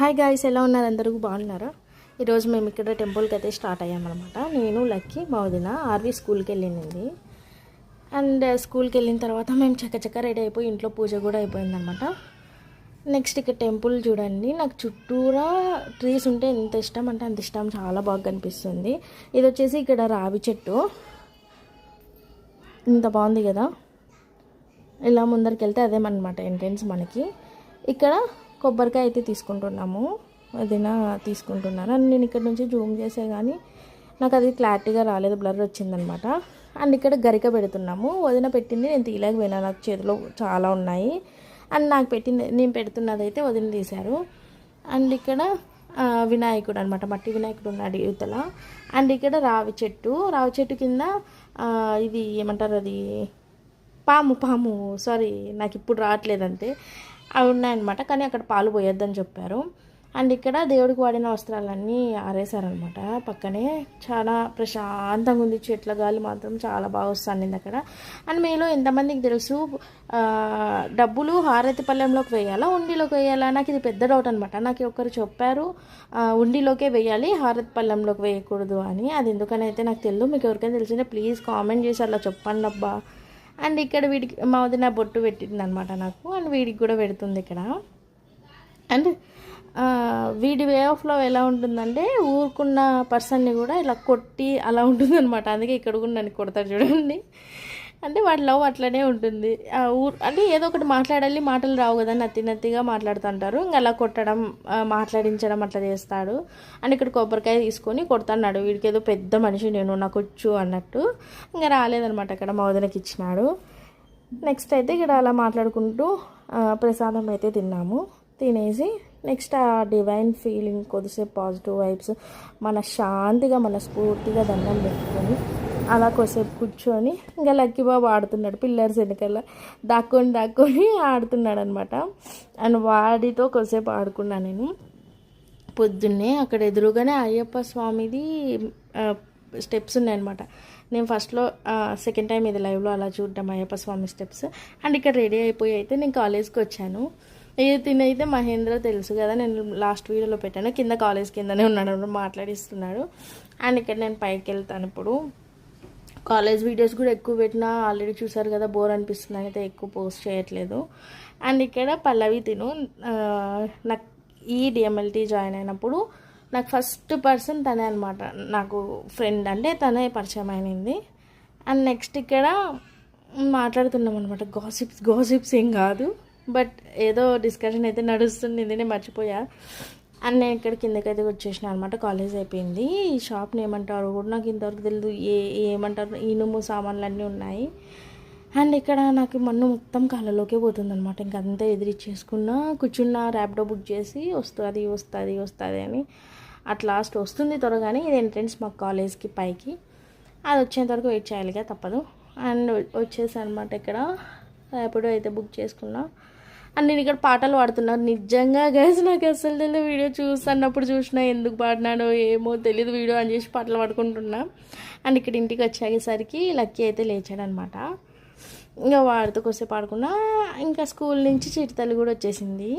Hi guys, ఎలా ఉన్నారు? అందరూ బాగున్నారా? ఈరోజు మేము ఇక్కడ టెంపుల్కి అయితే స్టార్ట్ అయ్యామన్నమాట. నేను లక్కీ మా వదిన ఆర్వి స్కూల్కి వెళ్ళింది. అండ్ స్కూల్కి వెళ్ళిన తర్వాత మేము చక్కచక్క రెడీ అయిపోయి ఇంట్లో పూజ కూడా అయిపోయిందనమాట. నెక్స్ట్ ఇక్కడ టెంపుల్ చూడండి. నాకు చుట్టూరా ట్రీస్ ఉంటే ఎంత ఇష్టం అంటే అంత ఇష్టం, చాలా బాగా కనిపిస్తుంది. ఇది వచ్చేసి ఇక్కడ రావి చెట్టు, ఇంత బాగుంది కదా. ఇలా ముందరికి వెళ్తే అదేమన్నమాట ఎంట్రెన్స్ మనకి. ఇక్కడ కొబ్బరికాయ అయితే తీసుకుంటున్నాము, వదిన తీసుకుంటున్నారు. అండ్ నేను ఇక్కడ నుంచి జూమ్ చేసే కానీ నాకు అది క్లారిటీగా రాలేదు, బ్లర్ వచ్చిందనమాట. అండ్ ఇక్కడ గరిక పెడుతున్నాము. వదిన పెట్టింది నేను తీయలేకపోయినా, నాకు చేతిలో చాలా ఉన్నాయి. అండ్ నాకు పెట్టింది, నేను పెడుతున్నది అయితే వదిన తీశారు. అండ్ ఇక్కడ వినాయకుడు అనమాట, మట్టి వినాయకుడు ఉన్నాడు యువతల. అండ్ ఇక్కడ రావి చెట్టు కింద ఇది ఏమంటారు, అది పాము సారీ నాకు ఇప్పుడు రావట్లేదంతే, అవి ఉన్నాయన్నమాట. కానీ అక్కడ పాలు పోయొద్దని చెప్పారు. అండ్ ఇక్కడ దేవుడికి వాడిన వస్త్రాలన్నీ ఆరేసారనమాట. పక్కనే చాలా ప్రశాంతంగా ఉంది, చెట్ల గాలి మాత్రం చాలా బాగా వస్తుంది అక్కడ. అండ్ మీలో ఎంతమందికి తెలుసు డబ్బులు హారతి పళ్ళెంలోకి వేయాలా, ఉండిలోకి వేయాలా? నాకు ఇది పెద్ద డౌట్ అనమాట. నాకు ఒకరు చెప్పారు ఉండిలోకే వేయాలి, హారతి పళ్ళెంలోకి వేయకూడదు అని. అది ఎందుకని అయితే నాకు తెలియదు. మీకు ఎవరికైనా తెలిసిందే ప్లీజ్ కామెంట్ చేసి అలా చెప్పండి అబ్బా. అండ్ ఇక్కడ వీడికి మా వదిన బొట్టు పెట్టింది అనమాట నాకు, అండ్ వీడికి కూడా పెడుతుంది ఇక్కడ. అండ్ వీడి వే ఆఫ్ లవ్ ఎలా ఉంటుందంటే ఊరుకున్న పర్సన్ని కూడా ఇలా కొట్టి అలా ఉంటుందన్నమాట. అందుకే ఇక్కడ కూడా నన్ను కొడతాడు చూడండి. అంటే వాడి లవ్ అట్లనే ఉంటుంది. అంటే ఏదో ఒకటి మాట్లాడాలి, మాటలు రావు కదా, నత్తిగా మాట్లాడుతుంటారు. ఇంకా అలా కొట్టడం, మాట్లాడించడం అట్లా చేస్తాడు. అండ్ ఇక్కడ కొబ్బరికాయ తీసుకొని కొడుతున్నాడు. వీడికి ఏదో పెద్ద మనిషి నేను, నాకు వచ్చు అన్నట్టు. ఇంకా రాలేదనమాట, అక్కడ మా వదినకి ఇచ్చినాడు. నెక్స్ట్ అయితే ఇక్కడ అలా మాట్లాడుకుంటూ ప్రసాదం అయితే తిన్నాము. తినేసి నెక్స్ట్ ఆ డివైన్ ఫీలింగ్, కొద్దిసేపు పాజిటివ్ వైబ్స్, మన శాంతిగా మన స్ఫూర్తిగా దండం పెట్టుకొని అలా కొద్దిసేపు కూర్చొని ఇంకా లక్కీ బాబు ఆడుతున్నాడు పిల్లర్స్ వెనకాల దాక్కొని ఆడుతున్నాడు అనమాట. అండ్ వాడితో కొద్దిసేపు ఆడుకున్నాను నేను. పొద్దున్నే అక్కడ ఎదురుగానే అయ్యప్ప స్వామిది స్టెప్స్ ఉన్నాయన్నమాట. నేను ఫస్ట్లో సెకండ్ టైం ఇది లైవ్లో అలా చూడటం అయ్యప్ప స్వామి స్టెప్స్. అండ్ ఇక్కడ రెడీ అయిపోయి అయితే నేను కాలేజ్కి వచ్చాను. తినైతే మహేంద్ర తెలుసు కదా, నేను లాస్ట్ వీడియోలో పెట్టాను, కింద కాలేజ్ కిందనే ఉన్నాడు, మాట్లాడిస్తున్నాడు. అండ్ ఇక్కడ నేను పైకి వెళ్తాను. ఇప్పుడు కాలేజ్ వీడియోస్ కూడా ఎక్కువ పెట్టినా ఆల్రెడీ చూసారు కదా, బోర్ అనిపిస్తుంది అయితే ఎక్కువ పోస్ట్ చేయట్లేదు. అండ్ ఇక్కడ పల్లవి నాకు ఈ డిఎంఎల్టీ జాయిన్ అయినప్పుడు నాకు ఫస్ట్ పర్సన్ తనే అనమాట, నాకు ఫ్రెండ్ అంటే తనే పరిచయం అయినది. అండ్ నెక్స్ట్ ఇక్కడ మాట్లాడుతున్నాం అనమాట, గాసిప్స్ ఏం కాదు, బట్ ఏదో డిస్కషన్ అయితే నడుస్తుంది, నేను మర్చిపోయా. అండ్ నేను ఇక్కడ కిందకైతే వచ్చేసిన అనమాట. కాలేజ్ అయిపోయింది. ఈ షాప్ని ఏమంటారు కూడా నాకు ఇంతవరకు తెలియదు, ఏమంటారు, ఇనుము సామాన్లు అన్నీ ఉన్నాయి. అండ్ ఇక్కడ నాకు మన్ను మొత్తం కాళ్ళలోకే పోతుంది అనమాట. ఇంకంతా ఎదిరిచ్చేసుకున్నా, కూర్చున్న ర్యాపిడో బుక్ చేసి వస్తుంది అని. అట్ లాస్ట్ వస్తుంది త్వరగానే. ఇది ఎంట్రెన్స్ మా కాలేజ్కి పైకి, అది వచ్చేంత వరకు వెయిట్ చేయాలిగా, తప్పదు. అండ్ వచ్చేసి అనమాట ఇక్కడ ర్యాపిడో అయితే బుక్ చేసుకున్నా. అండ్ నేను ఇక్కడ పాటలు పాడుతున్నాను. నిజంగా గైస్ నాకు అసలు తెలియదు, వీడియో చూస్తున్నప్పుడు చూసినా ఎందుకు పాడినాడో ఏమో తెలియదు, వీడియో అని చేసి పాటలు పాడుకుంటున్నా. అండ్ ఇక్కడ ఇంటికి వచ్చేసరికి లక్కీ అయితే లేచాడనమాట. ఇంకా వాడితో కొద్దిసేపు పాడుకున్నా. ఇంకా స్కూల్ నుంచి చిరుతల్లి కూడా వచ్చేసింది.